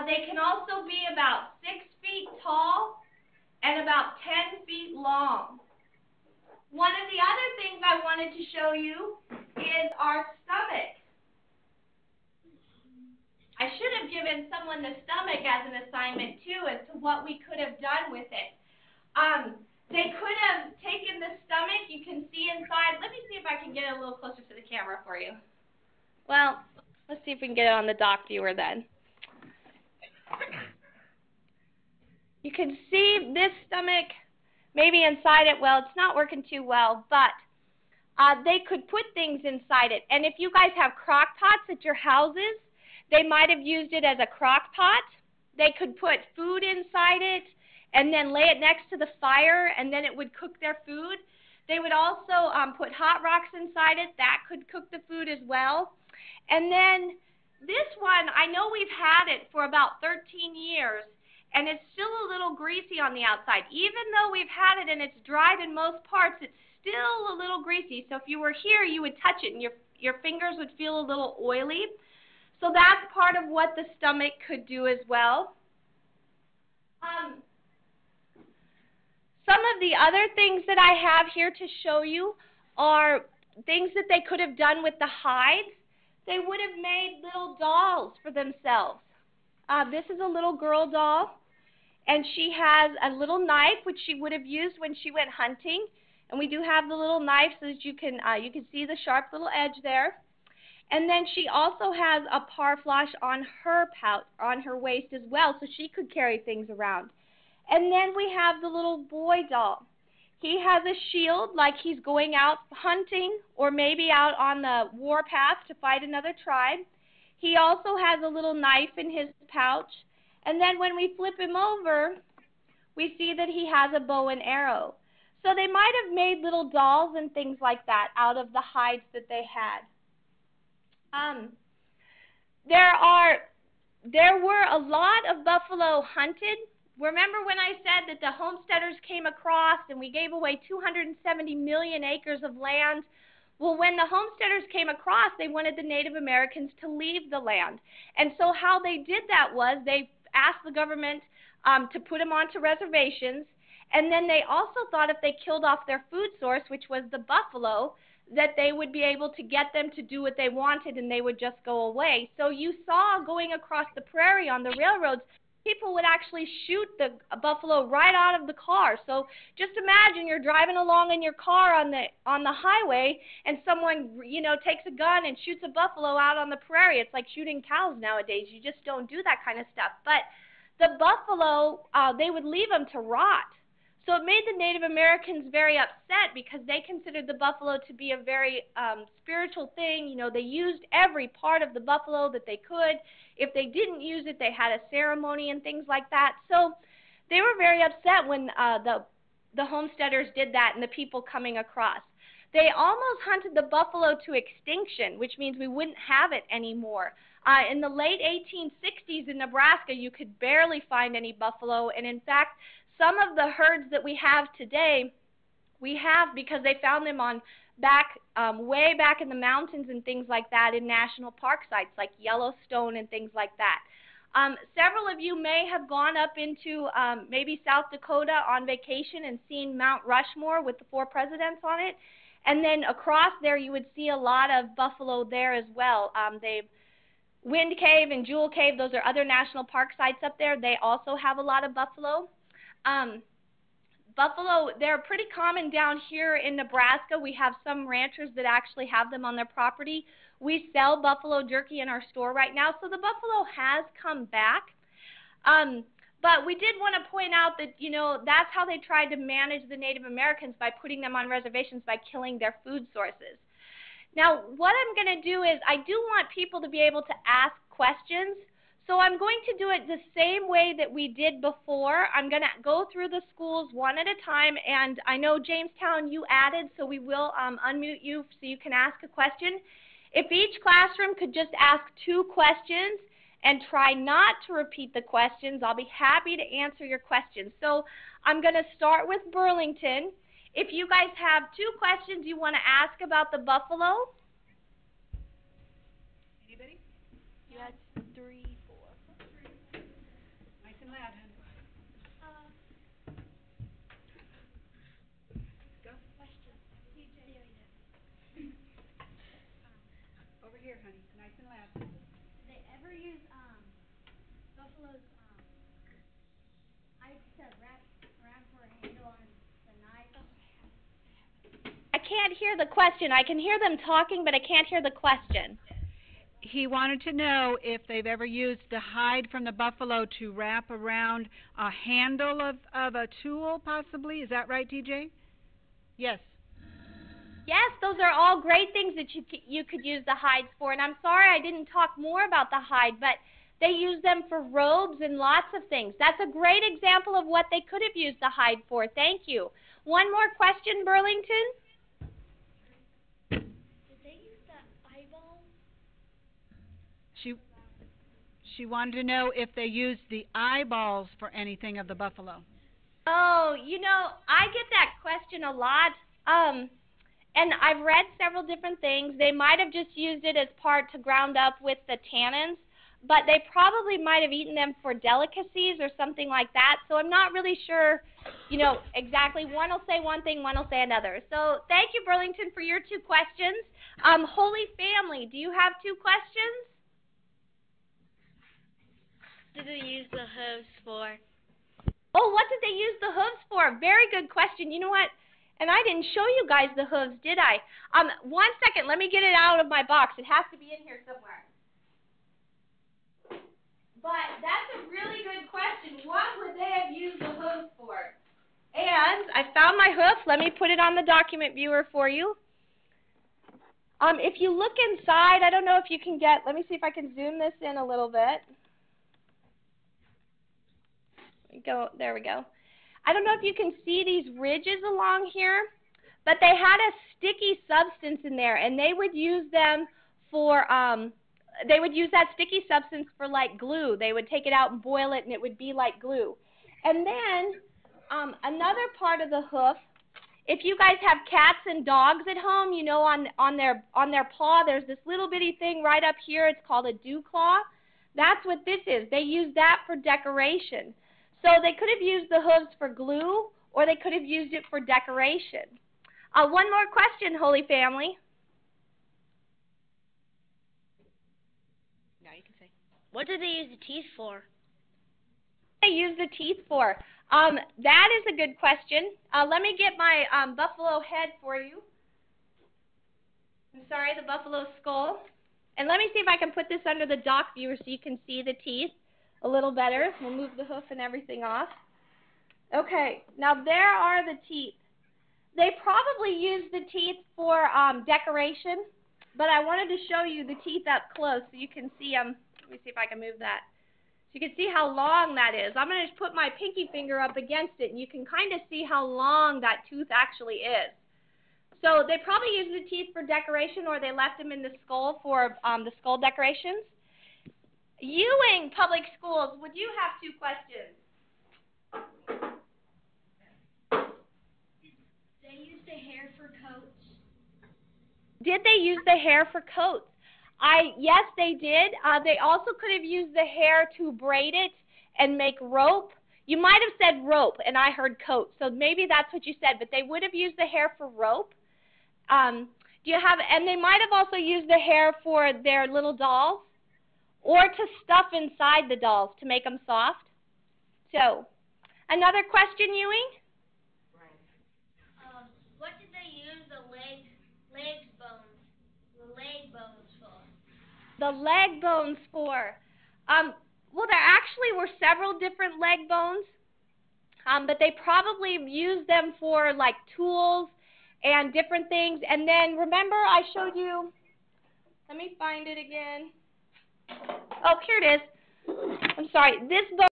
They can also be about 6 feet tall and about 10 feet long. One of the other things I wanted to show you is our stomach. I should have given someone the stomach as an assignment too, as to what we could have done with it. They could have taken the stomach. You can see inside. Let me see if I can get it a little closer to the camera for you. Well, let's see if we can get it on the dock viewer then. You can see this stomach maybe inside it. Well, it's not working too well, but they could put things inside it. And if you guys have crock pots at your houses, they might have used it as a crock pot. They could put food inside it and then lay it next to the fire, and then it would cook their food. They would also put hot rocks inside it. That could cook the food as well. And then this one, I know we've had it for about 13 years, and it's still a little greasy on the outside. Even though we've had it and it's dried in most parts, it's still a little greasy. So if you were here, you would touch it, and your fingers would feel a little oily. So that's part of what the stomach could do as well. Some of the other things that I have here to show you are things that they could have done with the hides. They would have made little dolls for themselves. This is a little girl doll, and she has a little knife, which she would have used when she went hunting. And we do have the little knife so that you can see the sharp little edge there. And then she also has a parfleche on her pouch, on her waist as well, so she could carry things around. And then we have the little boy doll. He has a shield like he's going out hunting or maybe out on the warpath to fight another tribe. He also has a little knife in his pouch. And then when we flip him over, we see that he has a bow and arrow. So they might have made little dolls and things like that out of the hides that they had. There were a lot of buffalo hunted. Remember when I said that the homesteaders came across and we gave away 270 million acres of land? Well, when the homesteaders came across, they wanted the Native Americans to leave the land. And so how they did that was they asked the government to put them onto reservations, and then they also thought if they killed off their food source, which was the buffalo, that they would be able to get them to do what they wanted and they would just go away. So you saw going across the prairie on the railroads, people would actually shoot the buffalo right out of the car. So just imagine you're driving along in your car on the highway, and someone takes a gun and shoots a buffalo out on the prairie. It's like shooting cows nowadays. You just don't do that kind of stuff. But the buffalo, they would leave them to rot. So it made the Native Americans very upset because they considered the buffalo to be a very spiritual thing. They used every part of the buffalo that they could. If they didn't use it, they had a ceremony and things like that. So they were very upset when the homesteaders did that and the people coming across. They almost hunted the buffalo to extinction, which means we wouldn't have it anymore. In the late 1860s in Nebraska, you could barely find any buffalo, and in fact, some of the herds that we have today, we have because they found them on way back in the mountains and things like that in national park sites like Yellowstone and things like that. Several of you may have gone up into maybe South Dakota on vacation and seen Mount Rushmore with the 4 presidents on it. And then across there you would see a lot of buffalo there as well. Wind Cave and Jewel Cave, those are other national park sites up there. They also have a lot of buffalo. Buffalo, they're pretty common down here in Nebraska. We have some ranchers that actually have them on their property. We sell buffalo jerky in our store right now, so the buffalo has come back. But we did want to point out that, that's how they tried to manage the Native Americans, by putting them on reservations, by killing their food sources. Now, what I'm going to do is I do want people to be able to ask questions. So I'm going to do it the same way that we did before. I'm going to go through the schools one at a time, and I know Jamestown you added, so we will unmute you so you can ask a question. If each classroom could just ask 2 questions and try not to repeat the questions, I'll be happy to answer your questions. So I'm going to start with Burlington. If you guys have 2 questions you want to ask about the buffalo. Anybody? You had 3, 4. They ever use buffaloes I to wrap around for a handle on the knife? I can't hear the question. I can hear them talking, but I can't hear the question. He wanted to know if they've ever used the hide from the buffalo to wrap around a handle of a tool, possibly. Is that right, DJ? Yes. Yes, those are all great things that you could use the hides for. And I'm sorry I didn't talk more about the hide, but they use them for robes and lots of things. That's a great example of what they could have used the hide for. Thank you. One more question, Burlington? Did they use the eyeball? She wanted to know if they used the eyeballs for anything of the buffalo. Oh, you know, I get that question a lot. And I've read several different things. They might have just used it as part to ground up with the tannins, but they probably might have eaten them for delicacies or something like that. So I'm not really sure, you know, exactly. One will say one thing, one will say another. So thank you, Burlington, for your 2 questions. Holy Family, do you have 2 questions? Did they use the hooves for? Oh, what did they use the hooves for? Very good question. You know what? And I didn't show you guys the hooves, did I? 1 second. Let me get it out of my box. It has to be in here somewhere. But that's a really good question. What would they have used the hooves for? And I found my hoof. Let me put it on the document viewer for you. If you look inside, I don't know if you can get, let me see if I can zoom this in a little bit. There we go. I don't know if you can see these ridges along here, but they had a sticky substance in there, and they would use them for, they would use that sticky substance for like glue. They would take it out and boil it, and it would be like glue. And then another part of the hoof, if you guys have cats and dogs at home, you know on their paw, there's this little bitty thing right up here. It's called a dew claw. That's what this is. They use that for decoration. So they could have used the hooves for glue, or they could have used it for decoration. One more question, Holy Family. Now you can say. What did they use the teeth for? They use the teeth for? That is a good question. Let me get my buffalo head for you. I'm sorry, the buffalo skull. And let me see if I can put this under the dock viewer so you can see the teeth a little better. We'll move the hoof and everything off. Okay, now there are the teeth. They probably use the teeth for decoration, but I wanted to show you the teeth up close so you can see them. Let me see if I can move that. So you can see how long that is. I'm going to just put my pinky finger up against it, and you can kind of see how long that tooth actually is. So they probably use the teeth for decoration, or they left them in the skull for the skull decorations. Ewing Public Schools, would you have 2 questions? They use the hair for coats. Did they use the hair for coats? Yes, they did. They also could have used the hair to braid it and make rope. You might have said rope, and I heard coat, so maybe that's what you said, but they would have used the hair for rope. And they might have also used the hair for their little dolls, or to stuff inside the dolls to make them soft. So, another question, Ewing? What did they use the leg bones for? The leg bones for? Well, there actually were several different leg bones, but they probably used them for like tools and different things. And then remember I showed you, let me find it again. Oh, here it is. I'm sorry. This bone